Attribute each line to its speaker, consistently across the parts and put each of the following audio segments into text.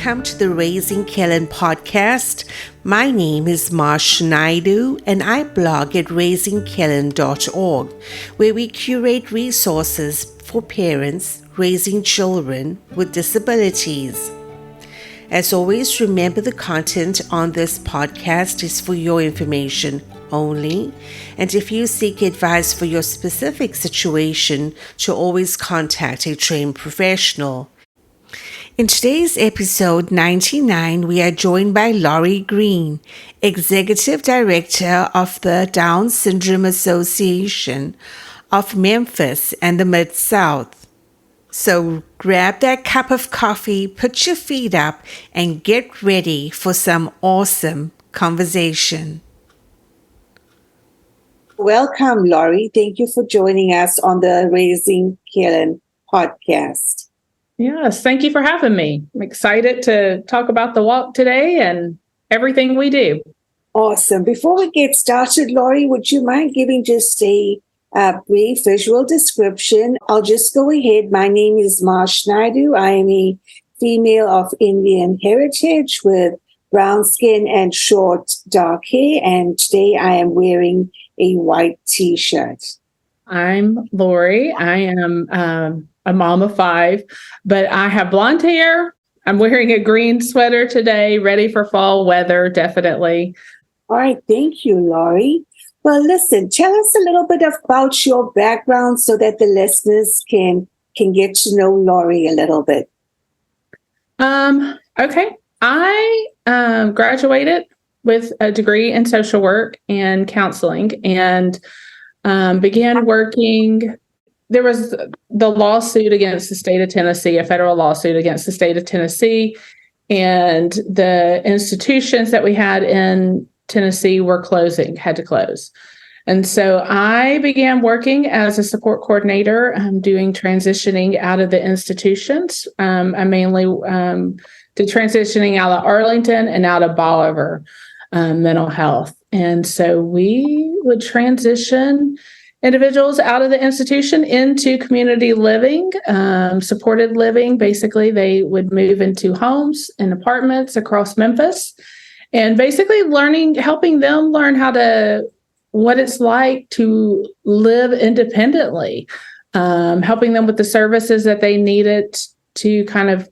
Speaker 1: welcome to the Raising Kellan podcast. My name is Marsh and I blog at raisingkellan.org, where we curate resources for parents raising children with disabilities. As always, remember the content on this podcast is for your information only, and if you seek advice for your specific situation, to always contact a trained professional. In today's episode 99, we are joined by Laurie Green, Executive Director of the Down Syndrome Association of Memphis and the Mid-South. So grab that cup of coffee, put your feet up, and get ready for some awesome conversation. Welcome, Laurie. Thank you for joining us on the Raising Kellan podcast.
Speaker 2: Yes, thank you for having me. I'm excited to talk about the walk today and everything we do.
Speaker 1: Awesome. Before we get started, Laurie, would you mind giving just a brief visual description? I'll just go ahead. My name is Marsh. I am a female of Indian heritage with brown skin and short dark hair, and today I am wearing a white t-shirt.
Speaker 2: I'm Lori. I am a mom of 5, but I have blonde hair. I'm wearing a green sweater today, ready for fall weather, definitely.
Speaker 1: All right. Thank you, Laurie. Well, listen, tell us a little bit about your background so that the listeners can get to know Laurie a little bit.
Speaker 2: Okay. I graduated with a degree in social work and counseling and began working. There was the lawsuit against the state of Tennessee, a federal lawsuit against the state of Tennessee, and the institutions that we had in Tennessee had to close. And so I began working as a support coordinator, doing transitioning out of the institutions. I mainly did transitioning out of Arlington and out of Bolivar mental health. And so we would transition individuals out of the institution into community living, supported living. Basically, they would move into homes and apartments across Memphis, and basically helping them learn what it's like to live independently, helping them with the services that they needed to kind of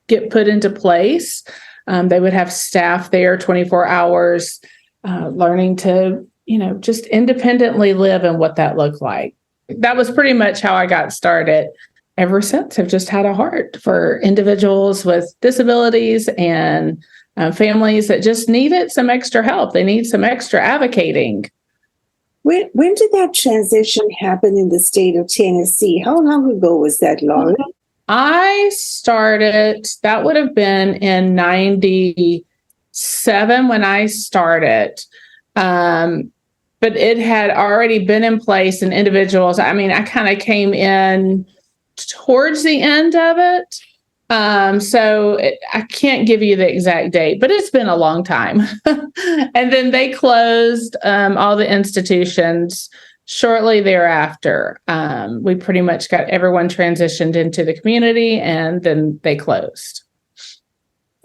Speaker 2: get put into place. They would have staff there 24 hours, learning to just independently live and what that looked like. That was pretty much how I got started. Ever since, I've just had a heart for individuals with disabilities and families that just needed some extra help. They need some extra advocating.
Speaker 1: When did that transition happen in the state of Tennessee? How long ago was that, Laurie?
Speaker 2: I started, that would have been in 97 when I started. But it had already been in place, and individuals, I kind of came in towards the end of it. I can't give you the exact date, but it's been a long time. And then they closed all the institutions shortly thereafter. We pretty much got everyone transitioned into the community, and then they closed.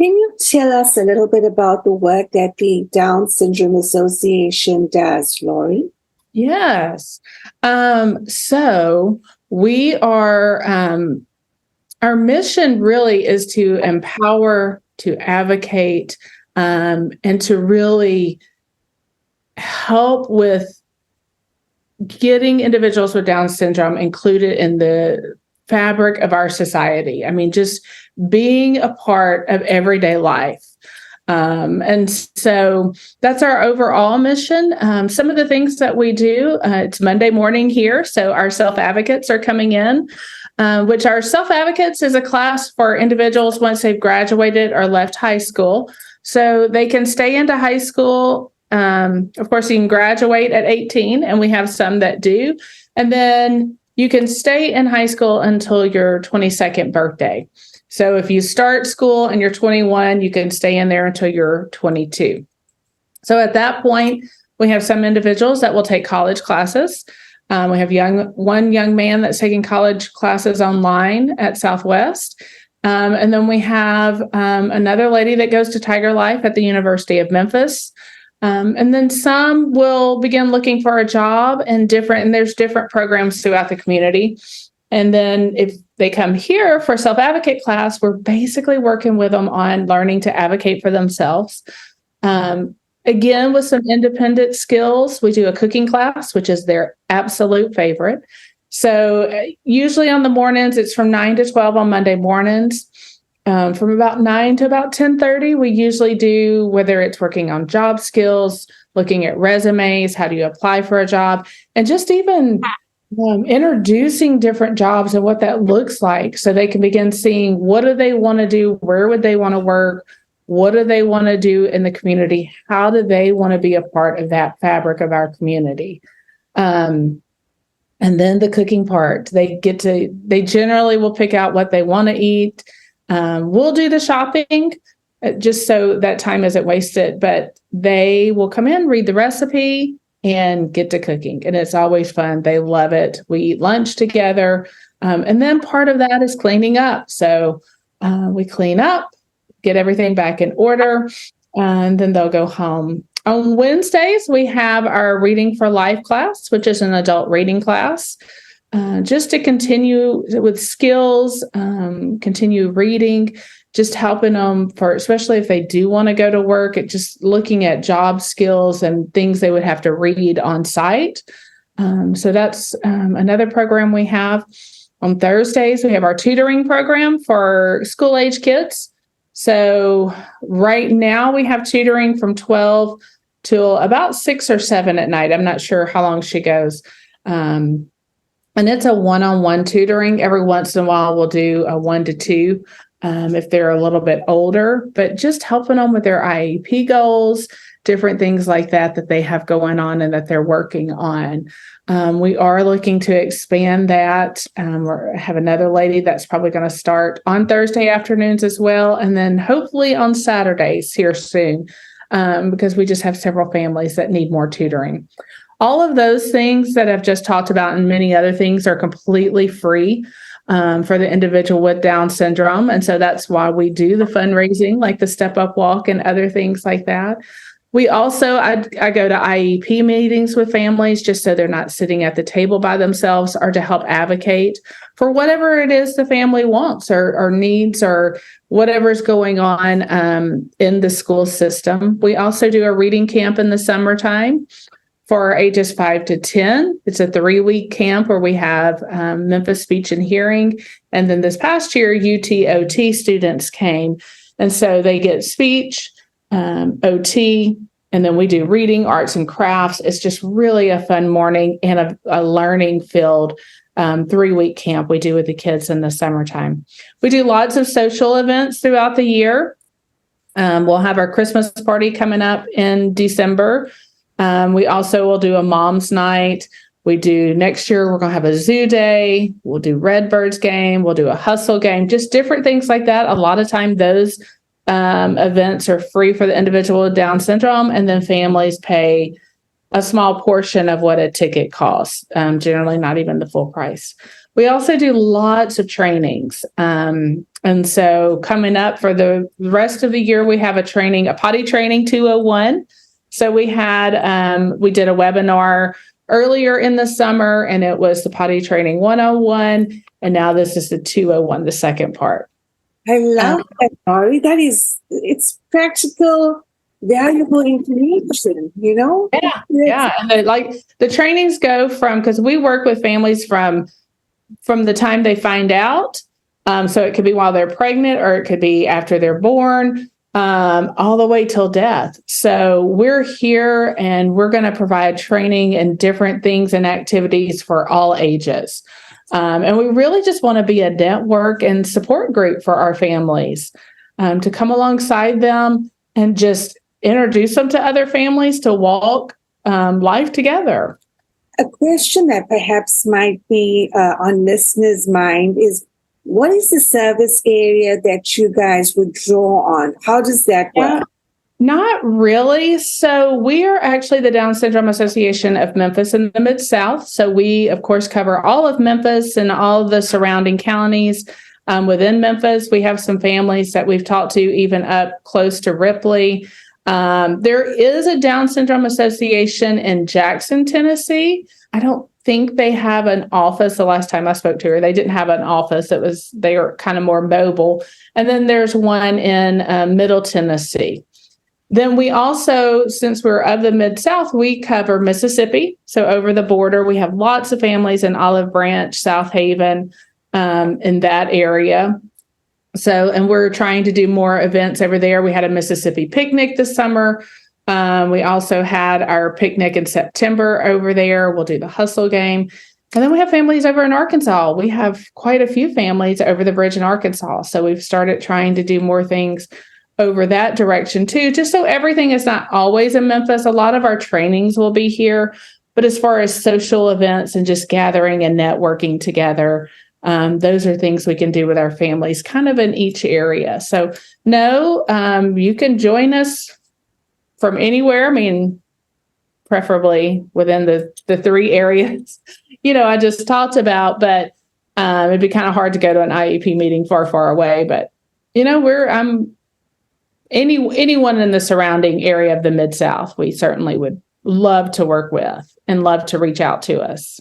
Speaker 1: Can you tell us a little bit about the work that the Down Syndrome Association does, Laurie?
Speaker 2: Yes. So we are, our mission really is to empower, to advocate, and to really help with getting individuals with Down syndrome included in the fabric of our society. Just being a part of everyday life. And so that's our overall mission. Some of the things that we do, it's Monday morning here. So our self-advocates are coming in, which our self-advocates is a class for individuals once they've graduated or left high school. So they can stay into high school. Of course, you can graduate at 18, and we have some that do. And then you can stay in high school until your 22nd birthday. So if you start school and you're 21, you can stay in there until you're 22. So at that point, we have some individuals that will take college classes. We have one young man that's taking college classes online at Southwest. And then we have another lady that goes to Tiger Life at the University of Memphis. And then some will begin looking for a job and there's different programs throughout the community. And then if they come here for self-advocate class, we're basically working with them on learning to advocate for themselves. Again, with some independent skills, we do a cooking class, which is their absolute favorite. So usually on the mornings, it's from 9 to 12 on Monday mornings. From about 9 to about 10:30, we usually do, whether it's working on job skills, looking at resumes, how do you apply for a job, and just even introducing different jobs and what that looks like so they can begin seeing what do they want to do, where would they want to work, what do they want to do in the community, how do they want to be a part of that fabric of our community. And then the cooking part, they generally will pick out what they want to eat. We'll do the shopping just so that time isn't wasted, but they will come in, read the recipe, and get to cooking. And it's always fun. They love it. We eat lunch together. And then part of that is cleaning up. So we clean up, get everything back in order, and then they'll go home. On Wednesdays, we have our Reading for Life class, which is an adult reading class, just to continue with skills, continue reading, just helping them especially if they do want to go to work, just looking at job skills and things they would have to read on site. So that's another program we have. On Thursdays, we have our tutoring program for school-age kids. So right now we have tutoring from 12 till about 6 or 7 at night. I'm not sure how long she goes. And it's a one-on-one tutoring. Every once in a while, we'll do a 1 to 2 if they're a little bit older, but just helping them with their IEP goals, different things like that they have going on and that they're working on. We are looking to expand that. We have another lady that's probably going to start on Thursday afternoons as well, and then hopefully on Saturdays here soon, because we just have several families that need more tutoring. All of those things that I've just talked about and many other things are completely free for the individual with Down syndrome. And so that's why we do the fundraising, like the Step Up Walk and other things like that. We also, I go to IEP meetings with families just so they're not sitting at the table by themselves, or to help advocate for whatever it is the family wants or needs or whatever's going on in the school system. We also do a reading camp in the summertime for ages 5 to 10. It's a 3-week camp where we have Memphis Speech and Hearing. And then this past year, UTOT students came. And so they get speech, OT, and then we do reading, arts and crafts. It's just really a fun morning and a learning filled 3-week camp we do with the kids in the summertime. We do lots of social events throughout the year. We'll have our Christmas party coming up in December. We also will do a mom's night. Next year, we're going to have a zoo day. We'll do Redbirds game. We'll do a hustle game, just different things like that. A lot of time those events are free for the individual with Down syndrome, and then families pay a small portion of what a ticket costs, generally not even the full price. We also do lots of trainings. And so coming up for the rest of the year, we have a potty training 201. So we did a webinar earlier in the summer, and it was the potty training 101. And now this is the 201, the second part.
Speaker 1: I love that, Mari. It's practical, valuable information,
Speaker 2: Yeah. And the trainings go because we work with families from the time they find out. So it could be while they're pregnant, or it could be after they're born, all the way till death. So we're here and we're going to provide training and different things and activities for all ages. And we really just want to be a network and support group for our families, to come alongside them and just introduce them to other families to walk life together.
Speaker 1: A question that perhaps might be on listeners' mind is, what is the service area that you guys would draw on? How does that work?
Speaker 2: Not really. So we are actually the Down Syndrome Association of Memphis in the Mid-South. So we, of course, cover all of Memphis and all of the surrounding counties. within Memphis. We have some families that we've talked to even up close to Ripley. There is a Down Syndrome Association in Jackson, Tennessee. I don't think they have an office. The last time I spoke to her, they didn't have an office. They are kind of more mobile. And then there's one in Middle Tennessee. Then we also, since we're of the Mid-South, we cover Mississippi. So over the border, we have lots of families in Olive Branch, South Haven, in that area. So, and we're trying to do more events over there. We had a Mississippi picnic this summer. We also had our picnic in September over there. We'll do the hustle game. And then we have families over in Arkansas. We have quite a few families over the bridge in Arkansas. So we've started trying to do more things over that direction too, just so everything is not always in Memphis. A lot of our trainings will be here, but as far as social events and just gathering and networking together, those are things we can do with our families kind of in each area. So no, you can join us from anywhere. I mean, preferably within the three areas, I just talked about, but it'd be kind of hard to go to an IEP meeting far away, but anyone in the surrounding area of the Mid-South, we certainly would love to work with and love to reach out to us.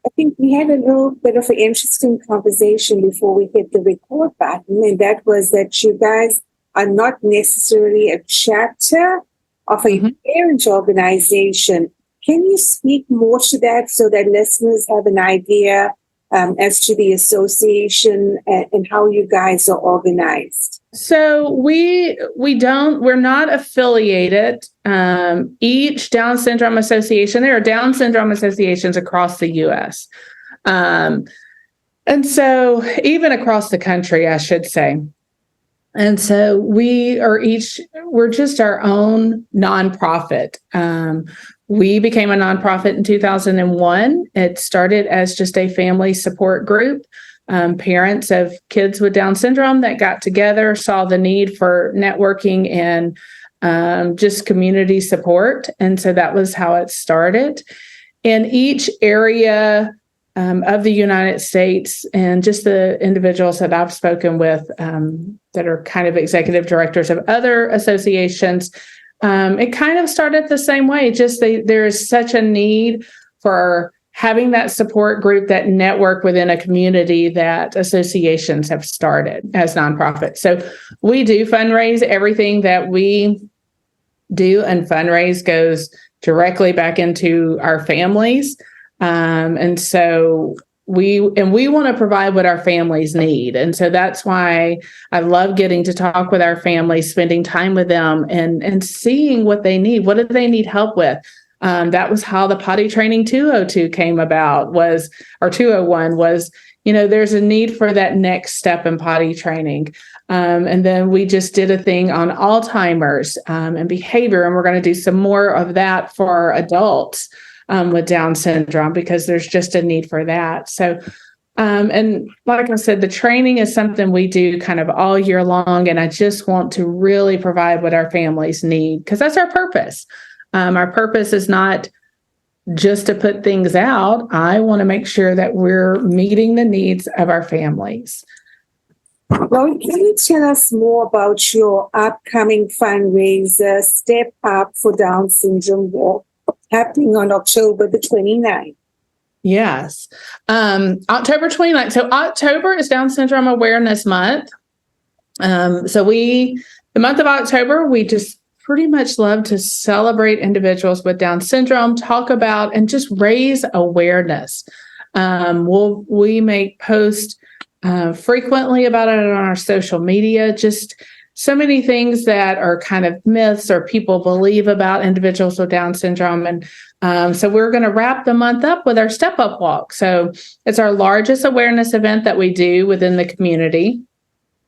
Speaker 3: I think we had a little bit of an interesting conversation before we hit the record button, and that was that you guys are not necessarily a chapter of a parent organization. Can you speak more to that so that listeners have an idea as to the association and how you guys are organized?
Speaker 2: So we're not affiliated. Each Down Syndrome Association, there are Down Syndrome Associations across the U.S. And so even across the country, I should say. And so we're just our own nonprofit. We became a nonprofit in 2001. It started as just a family support group. Parents of kids with Down syndrome that got together, saw the need for networking and just community support. And so that was how it started. In each area of the United States, and just the individuals that I've spoken with that are kind of executive directors of other associations, it kind of started the same way. Just there is such a need for having that support group, that network within a community that associations have started as nonprofits. So we do fundraise. Everything that we do and fundraise goes directly back into our families. And so we want to provide what our families need. And so that's why I love getting to talk with our families, spending time with them and seeing what they need. What do they need help with? That was how the Potty Training 202 came about, or 201 was, there's a need for that next step in potty training. And then we just did a thing on Alzheimer's and behavior, and we're going to do some more of that for adults with Down syndrome, because there's just a need for that. So, and like I said, the training is something we do kind of all year long, and I just want to really provide what our families need, because that's our purpose. Our purpose is not just to put things out. I want to make sure that we're meeting the needs of our families.
Speaker 3: Well, can you tell us more about your upcoming fundraiser, Step Up for Down Syndrome Walk, happening on October the 29th?
Speaker 2: Yes. October 29th. So October is Down Syndrome Awareness Month. The month of October, we just pretty much love to celebrate individuals with Down syndrome, talk about and just raise awareness. We make posts frequently about it on our social media, just so many things that are kind of myths or people believe about individuals with Down syndrome. And so we're going to wrap the month up with our Step Up Walk. So it's our largest awareness event that we do within the community.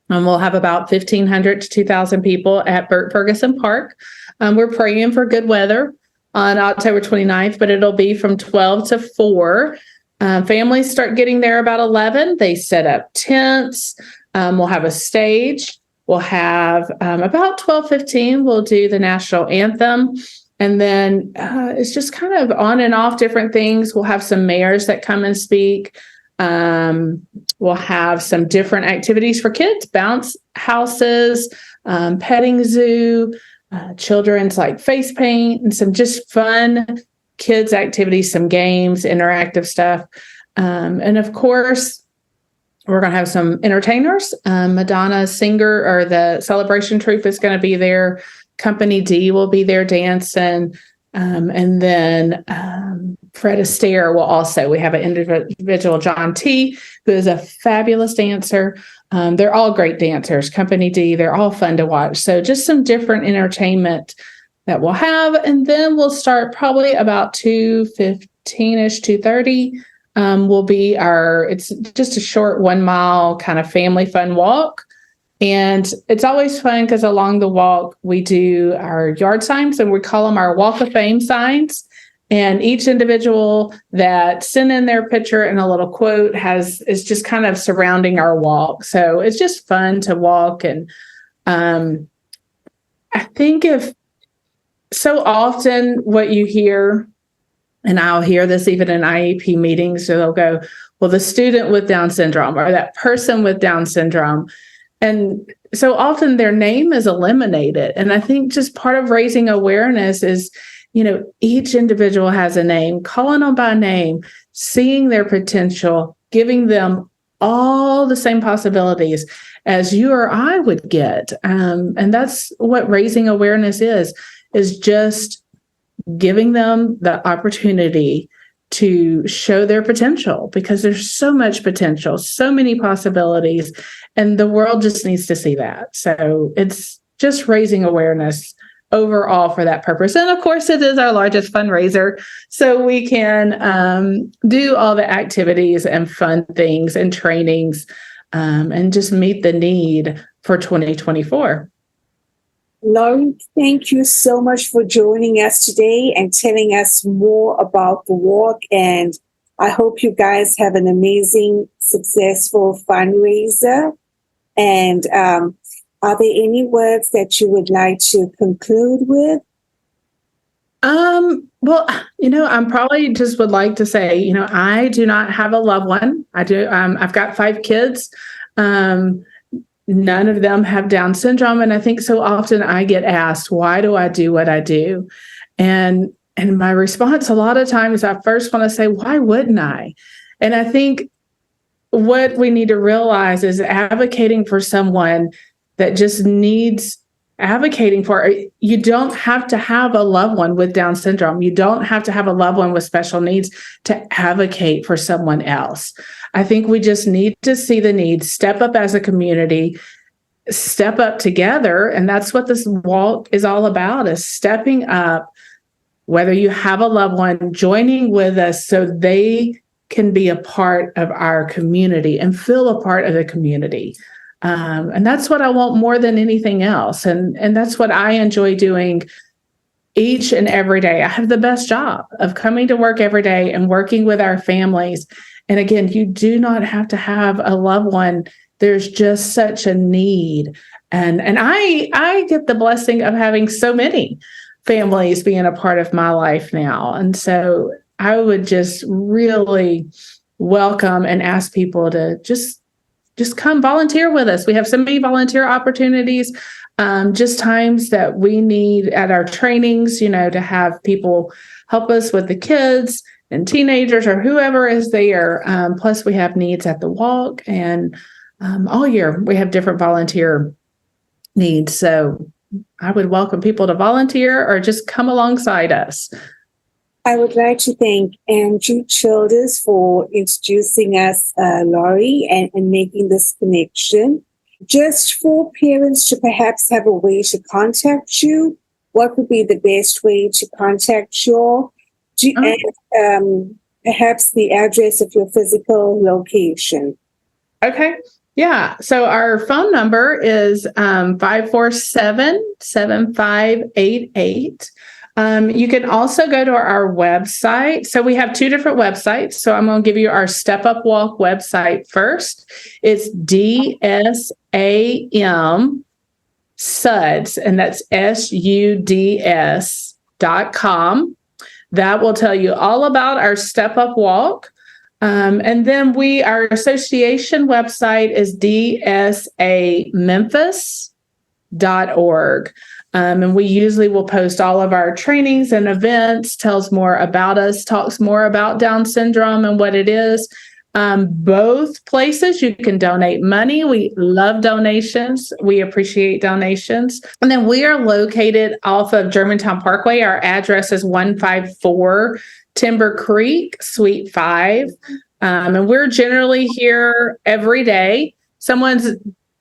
Speaker 2: And we'll have about 1,500 to 2,000 people at Burt Ferguson Park. We're praying for good weather on October 29th, but it'll be from 12 to 4. Families start getting there about 11. They set up tents. We'll have a stage. We'll have about 12:15. We'll do the national anthem. And then it's just kind of on and off different things. We'll have some mayors that come and speak. We'll have some different activities for kids, bounce houses, petting zoo, children's like face paint, and some just fun kids activities, some games, interactive stuff. And of course, we're going to have some entertainers. Madonna singer or the celebration troupe is going to be there. Company D will be there dancing. And then Fred Astaire will also, we have an individual, John T., who is a fabulous dancer. They're all great dancers. Company D, they're all fun to watch. So just some different entertainment that we'll have. And then we'll start probably about 2:15-ish, 2:30. Will be it's just a short 1 mile kind of family fun walk. And it's always fun because along the walk, we do our yard signs, and we call them our Walk of Fame signs. And each individual that sent in their picture and a little quote is just kind of surrounding our walk. So it's just fun to walk. And I think if so often what you hear, and I'll hear this even in IEP meetings, so they'll go, well, the student with Down syndrome or that person with Down syndrome. And so often their name is eliminated. And I think just part of raising awareness is, each individual has a name, calling them by name, seeing their potential, giving them all the same possibilities as you or I would get. And that's what raising awareness is just giving them the opportunity to show their potential, because there's so much potential, so many possibilities, and the world just needs to see that. So it's just raising awareness overall for that purpose. And of course, it is our largest fundraiser, so we can do all the activities and fun things and trainings and just meet the need for 2024.
Speaker 3: Laurie, thank you so much for joining us today and telling us more about the walk. And I hope you guys have an amazing, successful fundraiser. And are there any words that you would like to conclude with?
Speaker 2: Well, I'm probably just would like to say, I do not have a loved one. I do. I've got 5 kids. None of them have Down syndrome. And I think so often I get asked, why do I do what I do? And my response a lot of times, I first want to say, why wouldn't I? And I think what we need to realize is advocating for someone that just needs advocating for. You don't have to have a loved one with Down syndrome. You don't have to have a loved one with special needs to advocate for someone else. I think we just need to see the need, step up as a community, step up together. And that's what this walk is all about, is stepping up, whether you have a loved one, joining with us so they can be a part of our community and feel a part of the community. And that's what I want more than anything else. And that's what I enjoy doing each and every day. I have the best job of coming to work every day and working with our families. And again, you do not have to have a loved one. There's just such a need. And I get the blessing of having so many families being a part of my life now. And so I would just really welcome and ask people to just come volunteer with us. We have so many volunteer opportunities, just times that we need at our trainings, to have people help us with the kids and teenagers or whoever is there. Plus, we have needs at the walk, and all year we have different volunteer needs. So I would welcome people to volunteer or just come alongside us.
Speaker 3: I would like to thank Andrew Childers for introducing us, Laurie, and making this connection. Just for parents to perhaps have a way to contact you, what would be the best way to contact you? And perhaps the address of your physical location.
Speaker 2: Okay. Yeah. So our phone number is 547-7588. You can also go to our website. So we have 2 different websites. So I'm going to give you our Step Up Walk website first. It's DSAM SUDS, and that's SUDS.com. That will tell you all about our Step Up Walk. And then our association website is dsamemphis.org. And we usually will post all of our trainings and events, tells more about us, talks more about Down syndrome and what it is. Both places you can donate money. We love donations. We appreciate donations. And then we are located off of Germantown Parkway. Our address is 154 Timber Creek, Suite 5. And we're generally here every day. Someone's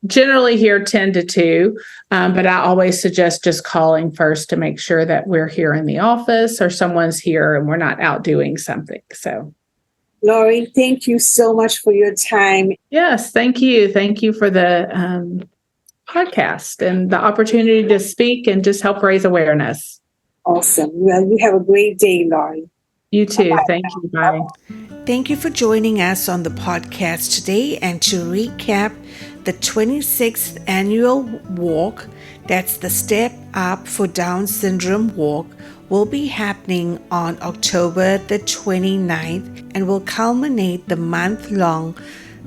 Speaker 2: generally here 10 to 2, but I always suggest just calling first to make sure that we're here in the office or someone's here and we're not out doing something. So,
Speaker 3: Lori, thank you so much for your time.
Speaker 2: yes, thank you. Thank you for the podcast and the opportunity to speak and just help raise awareness.
Speaker 3: Awesome. Well, you have a great day, Lori.
Speaker 2: You too.
Speaker 3: Bye-bye.
Speaker 2: Thank you. Bye.
Speaker 1: Thank you for joining us on the podcast today. And to recap, the 26th annual walk, that's the Step Up for Down Syndrome walk, will be happening on October the 29th and will culminate the month-long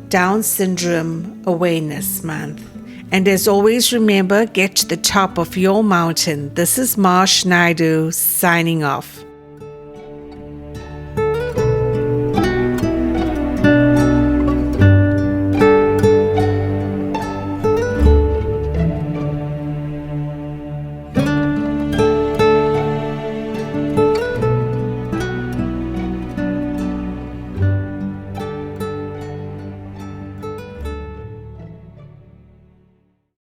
Speaker 1: Down Syndrome Awareness Month. And as always, remember, get to the top of your mountain. This is Marsh Naidu signing off.